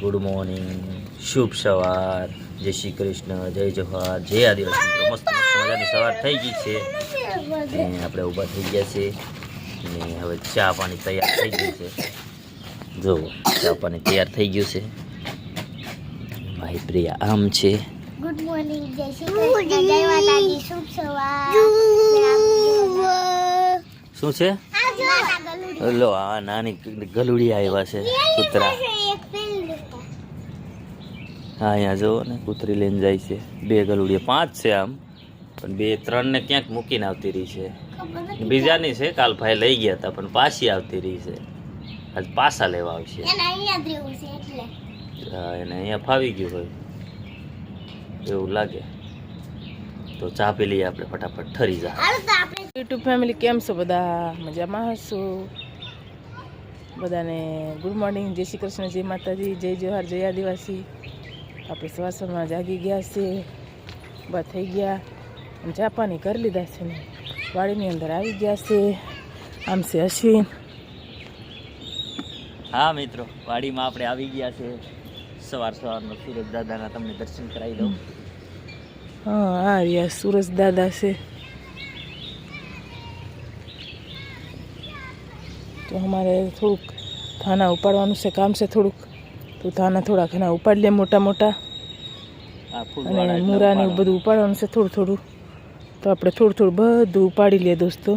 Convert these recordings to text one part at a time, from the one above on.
Good morning, શુભ સવાર, જય શ્રી કૃષ્ણ, જય જવાહર, જય આદિવાસી મિત્રો. મસ્ત મજાની સવાર થઈ ગઈ છે અને આપણે ઊભા થઈ ગયા છે અને હવે ચા પાણી તૈયાર થઈ ગયું છે. જો ચા પાણી તૈયાર થઈ ગયું છે. મારી પ્રિયા આમ છે. ગુડ મોર્નિંગ, જય શ્રી કૃષ્ણ, જય માતાજી, શુભ સવાર. શું છે? લો આ નાની ગલુડી આવ્યા છે કૂતરા. હા અહીંયા જુઓ ને કૂતરી લઈને જાય છે. 2 ગલુડિયા 5 છે આમ, પણ 2-3 ને ક્યાંક મૂકીને આવતી રહી છે. બીજાની છે, કાલ ભાઈ લઈ ગયા હતા પણ પાછી આવતી રહી છે. આજ પાછા લેવા આવશે. હા એને અહીંયા ફાવી ગયું હોય એવું લાગે. તો ચા પી લઈએ આપણે ફટાફટ, ઠરી જા. યુટ્યુબ ફેમિલી કેમ છો? બધા મજામાં હશો? બધાને ગુડ મોર્નિંગ, જય શ્રી કૃષ્ણ, જય માતાજી, જય જોહાર, જય આદિવાસી. આપણે સવારમાં જાગી ગયા છે, બા થઈ ગયા અને ચા પાણી કરી લીધા છે ને વાડીની અંદર આવી ગયા છે. આમ છે અશ્વિન. હા મિત્રો, વાડીમાં આપણે આવી ગયા છે. સવારમાં સુરજ દાદાના તમને દર્શન કરાવી દઉં. હા આ રહ્યા સુરજ દાદા છે. તો અમારે થોડુંક થાના ઉપાડવાનું છે, કામ છે થોડુંક. તો થાના થોડા ઘણા ઉપાડી લે, મોટા મોટા. અને મૂરાને એવું બધું ઉપાડવાનું છે થોડું થોડું. તો આપણે થોડું થોડું બધું ઉપાડી લઈએ દોસ્તો.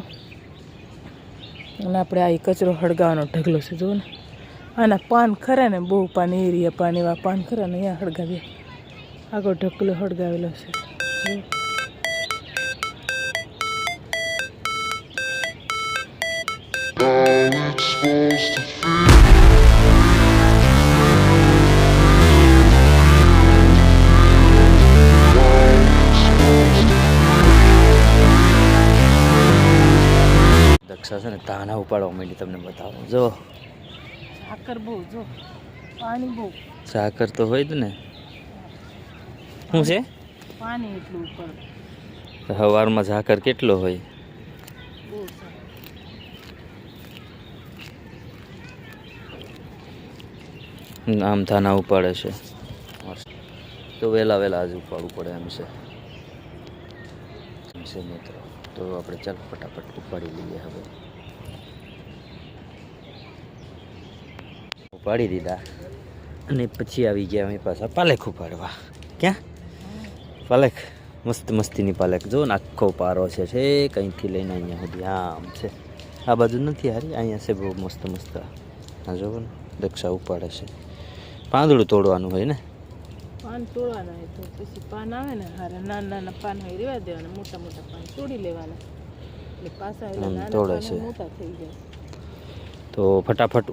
અને આપણે આ કચરો હળગાવવાનો ઢગલો છે. જુઓ ને આના પાન ખરા ને, બહુ પાન એરિયા પાન, એવા પાન ખરા ને અહીંયા હળગાવીએ. આગળ ઢગલો હળગાવેલો છે. દક્ષા છે ને તાના ઉપાડવા માંડી, તમને બતાવો. જો સાકર બહુ, જો પાણી બહુ. સાકર તો હોય જ ને. શું છે? પાણી એટલું ઉપર. સવારમાં ઝાકર કેટલો હોય? બહુ સારું. આમ થાના ઉપાડે છે તો વહેલા વહેલા જ ઉપાડવું પડે એમ છે મિત્રો. તો આપણે ચાલ ફટાફટ ઉપાડી લઈએ. હવે ઉપાડી દીધા અને પછી આવી ગયા અમે પાછા પાલેખ ઉપાડવા. ક્યાં પાલેખ? મસ્ત મસ્તીની પાલેખ. જો ને આખો પારો છે કંઈથી લઈને અહીંયા સુધી આમ છે. આ બાજુ નથી હારી, અહીંયા છે બહુ મસ્ત મસ્ત. હા જોવો ને દક્ષા ઉપાડે છે. પાંદડું તોડવાનું હોય ને, પાન તોડવાના હોય તો પછી પાન આવે ને હારે, નાના નાના પાન હોય રેવા દેવાના, મોટા મોટા પાન તોડી લેવાના. એટલે પાછા નાના તોડે પાન છે મોટા થઈ જાય. તો ફટાફટ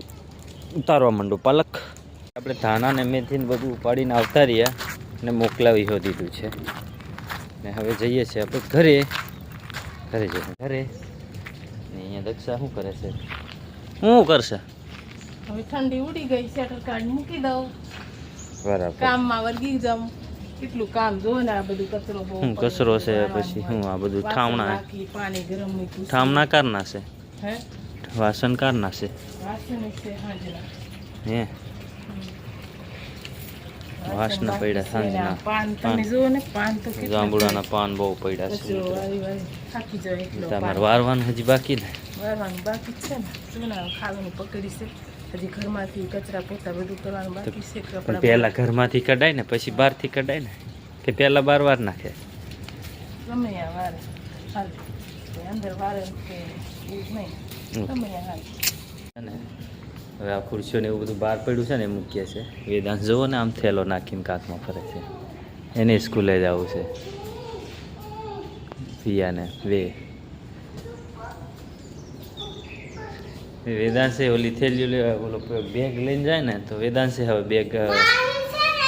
ઉતારવા માંડો પાલક. આપણે ધાણા ને મેથીને બધું ઉપાડીને આવતા રહ્યા ને મોકલાવી દીધું છે ને હવે જઈએ છીએ આપણે ઘરે. ઘરે ને અહીંયા દક્ષા શું કરે છે? શું કરશે? હવે ઠંડી ઉડી ગઈ, શટર કાર્ડ મૂકી દઉં, બરાબર. કામમાં વર્ગી જાઉં. કેટલું કામ જો ને, આ બધું કચરો બહુ કચરો છે. પછી શું આ બધું ઠામણા, પાણી ગરમ મૂક્યું, ઠામણા કારના છે, હે વાસણ કારના છે. વાસણ છે હાજરા, હે વાસના પડ્યા સાંજના. પાન તમે જુઓ ને, પાન તો કેટલા જાંબુડાના પાન બહુ પડ્યા છે. કચરો વાળી વાળી થાકી જાય એટલો. તમારે વારવાનું હજી બાકી ને? વારવાનું બાકી છે ને. શું ના ખાવાનું પકડી છે હજી, ઘરમાંથી કચરા પોતા બધું કરવાનું બાકી છે. પણ પહેલા ઘરમાંથી કઢાય ને પછી બહારથી કઢાય ને, કે પહેલા બાર વાર નાખે? ગમે ત્યાં વારે હાલ, અંદર વારે કે એવું નહીં, ગમે ત્યાં હાલ. અને હવે આ ખુરશીઓ ને એવું બધું બહાર પડ્યું છે ને એ મૂકીએ છે. વેદાંશ જુઓ ને આમ થેલો નાખીને કાંકમાં ફરે છે. એને સ્કૂલે જવું છે. પિયાને વેદાંશે ઓલી થેલીઓ ઓલો બેગ લઈને જાય ને, તો વેદાંશે હવે બેગ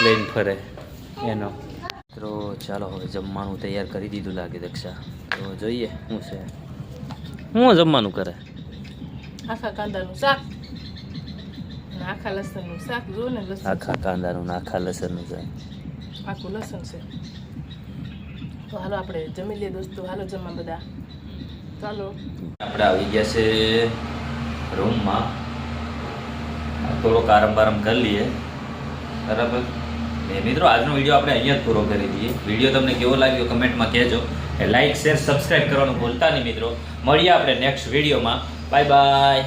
લઈને ફરે એનો. તો ચાલો હવે જમવાનું તૈયાર કરી દીધું લાગે દક્ષા. તો જોઈએ શું છે, શું જમવાનું કરે. આખા કાંદાનું શાક, આખા લસણનું શાક. જો ને લસણ, આખા કાંદાનું આખા લસણનું છે. આખું લસણ છે. તો હાલો આપણે જમી લઈએ દોસ્તો. હાલો જમવા બધા, ચાલો. આપણે આવી ગયા છે રૂમમાં. થોડોક આરામ બારામ કરી લઈએ બરાબર. ને મિત્રો આજનો વિડીયો આપણે અહીંયા જ પૂરો કરી દઈએ. વિડીયો તમને કેવો લાગ્યો કમેન્ટમાં કહેજો. લાઈક શેર સબસ્ક્રાઈબ કરવાનું ભૂલતા નહીં મિત્રો. મળીએ આપણે નેક્સ્ટ વિડીયોમાં. Bye bye.